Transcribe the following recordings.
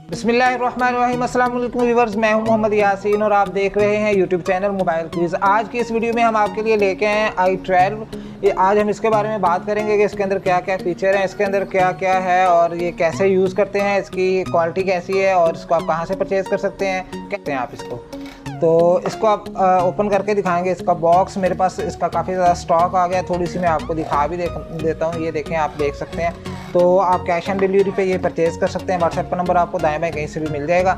बिस्मिल्लाहिर्रहमानिर्रहीम, अस्सलाम वालेकुम व्यूअर्स, मैं हूं मोहम्मद यासीन और आप देख रहे हैं यूट्यूब चैनल मोबाइल क्विज। आज की इस वीडियो में हम आपके लिए लेके आए हैं i12। आज हम इसके बारे में बात करेंगे कि इसके अंदर क्या क्या फ़ीचर हैं, इसके अंदर क्या क्या है और ये कैसे यूज़ करते हैं, इसकी क्वालिटी कैसी है और इसको आप कहाँ से परचेज़ कर सकते हैं, कहते हैं आप इसको। तो इसको आप ओपन करके दिखाएंगे। इसका बॉक्स मेरे पास इसका काफ़ी ज़्यादा स्टॉक आ गया, थोड़ी सी मैं आपको दिखा भी देता हूँ। ये देखें, आप देख सकते हैं। तो आप कैश ऑन डिलीवरी पे ये परचेज़ कर सकते हैं। व्हाट्सएप का नंबर आपको दाएं बाएं कहीं से भी मिल जाएगा।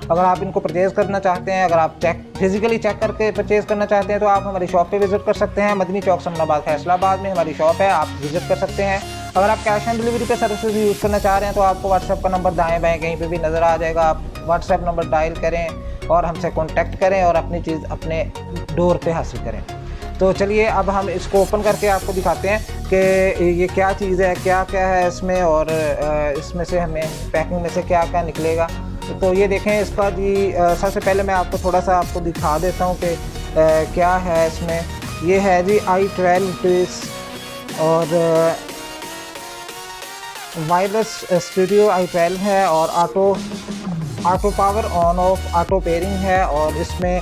अगर आप इनको परचेज़ करना चाहते हैं, अगर आप फिजिकली चेक करके परचेज़ करना चाहते हैं तो आप हमारी शॉप पे विज़िट कर सकते हैं। मदनी चौक समनाबाद फैसलाबाद में हमारी शॉप है, आप विज़िट कर सकते हैं। अगर आप कैश ऑन डिलीवरी पे सर्विसेज यूज़ करना चाह रहे हैं तो आपको व्हाट्सएप का नंबर दाएँ बाएँ कहीं पर भी नज़र आ जाएगा। आप व्हाट्सएप नंबर डायल करें और हमसे कॉन्टैक्ट करें और अपनी चीज़ अपने डोर पे हासिल करें। तो चलिए अब हम इसको ओपन करके आपको दिखाते हैं कि ये क्या चीज़ है, क्या क्या है इसमें और इसमें से हमें पैकिंग में से क्या क्या निकलेगा। तो ये देखें इसका जी, सबसे पहले मैं आपको थोड़ा सा आपको दिखा देता हूँ कि क्या है इसमें। ये है जी i12 बेस और वायरलेस स्टूडियो i12 है और auto power on off auto pairing है और इसमें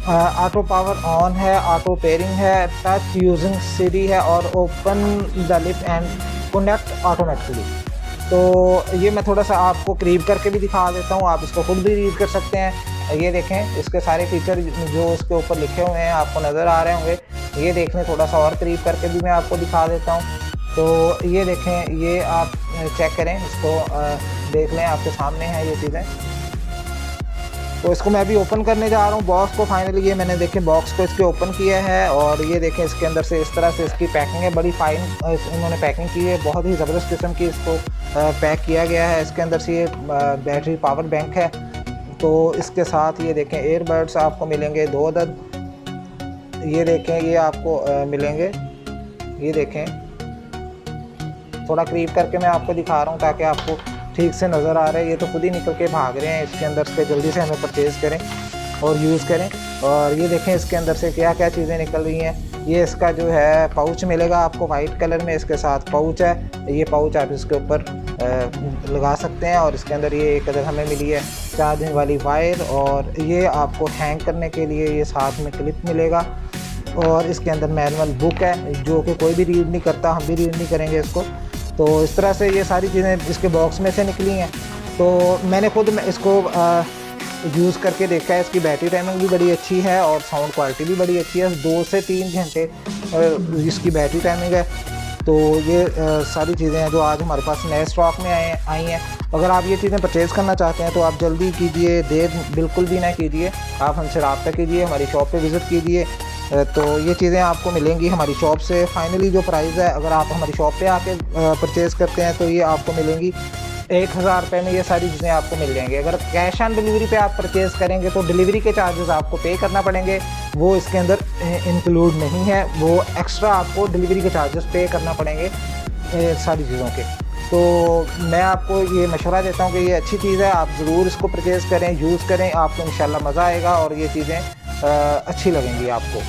ऑटो पावर ऑन है, ऑटो पेयरिंग है, टच यूजिंग सीडी है और open the lip and connect automatically. तो ये मैं थोड़ा सा आपको करीब करके भी दिखा देता हूँ, आप इसको खुद भी रीड कर सकते हैं। ये देखें, इसके सारे फीचर जो इसके ऊपर लिखे हुए हैं आपको नज़र आ रहे होंगे। ये देख लें, थोड़ा सा और करीब करके भी मैं आपको दिखा देता हूँ। तो ये देखें, ये आप चेक करें, इसको देख लें, आपके सामने हैं ये चीज़ें। तो इसको मैं अभी ओपन करने जा रहा हूँ बॉक्स को। फाइनली ये मैंने देखें बॉक्स को इसके ओपन किया है और ये देखें इसके अंदर से इस तरह से इसकी पैकिंग है। बड़ी फाइन इन्होंने पैकिंग की है, बहुत ही ज़बरदस्त किस्म की इसको पैक किया गया है। इसके अंदर से ये बैटरी पावर बैंक है। तो इसके साथ ये देखें एयरबड्स आपको मिलेंगे 2 अदद। ये देखें, ये आपको मिलेंगे। ये देखें, थोड़ा करीब करके मैं आपको दिखा रहा हूँ ताकि आपको ठीक से नज़र आ रहा है। ये तो खुद ही निकल के भाग रहे हैं इसके अंदर से, जल्दी से हमें परचेज़ करें और यूज़ करें। और ये देखें इसके अंदर से क्या क्या चीज़ें निकल रही हैं। ये इसका जो है पाउच मिलेगा आपको वाइट कलर में, इसके साथ पाउच है। ये पाउच आप इसके ऊपर लगा सकते हैं और इसके अंदर ये एक अदर हमें मिली है चार्जिंग वाली वायर और ये आपको हैंग करने के लिए ये साथ में क्लिप मिलेगा। और इसके अंदर मैनुअल बुक है जो कि कोई भी रीड नहीं करता, हम भी रीड नहीं करेंगे इसको। तो इस तरह से ये सारी चीज़ें इसके बॉक्स में से निकली हैं। तो मैंने खुद इसको यूज़ करके देखा है। इसकी बैटरी टाइमिंग भी बड़ी अच्छी है और साउंड क्वालिटी भी बड़ी अच्छी है। 2 से 3 घंटे इसकी बैटरी टाइमिंग है। तो ये सारी चीज़ें हैं जो आज हमारे पास नए स्टॉक में आई हैं। अगर आप ये चीज़ें परचेज़ करना चाहते हैं तो आप जल्दी कीजिए, देर बिल्कुल भी ना कीजिए। आप हमसे रब्ता कीजिए, हमारी शॉप पे विज़िट कीजिए। तो ये चीज़ें आपको मिलेंगी हमारी शॉप से। फाइनली जो प्राइस है, अगर आप हमारी शॉप पे आके परचेज़ करते हैं तो ये आपको मिलेंगी 1000 रुपये में। ये सारी चीज़ें आपको मिल जाएंगी। अगर कैश ऑन डिलीवरी पे आप परचेज़ करेंगे तो डिलीवरी के चार्जेस आपको पे करना पड़ेंगे, वो इसके अंदर इंक्लूड नहीं है। वो एक्स्ट्रा आपको डिलीवरी के चार्जेस पे करना पड़ेंगे सारी चीज़ों के। तो मैं आपको ये मशवरा देता हूँ कि ये अच्छी चीज़ है, आप ज़रूर इसको परचेज़ करें, यूज़ करें, आपको इंशाल्लाह मज़ा आएगा और ये चीज़ें अच्छी लगेंगी आपको।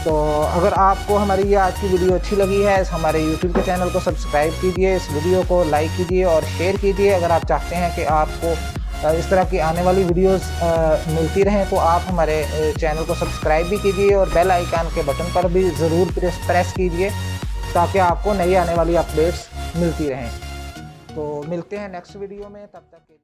तो अगर आपको हमारी ये आज की वीडियो अच्छी लगी है, हमारे YouTube के चैनल को सब्सक्राइब कीजिए, इस वीडियो को लाइक कीजिए और शेयर कीजिए। अगर आप चाहते हैं कि आपको इस तरह की आने वाली वीडियोस मिलती रहें तो आप हमारे चैनल को सब्सक्राइब भी कीजिए और बेल आइकन के बटन पर भी ज़रूर प्रेस कीजिए ताकि आपको नई आने वाली अपडेट्स मिलती रहें। तो मिलते हैं नेक्स्ट वीडियो में, तब तक के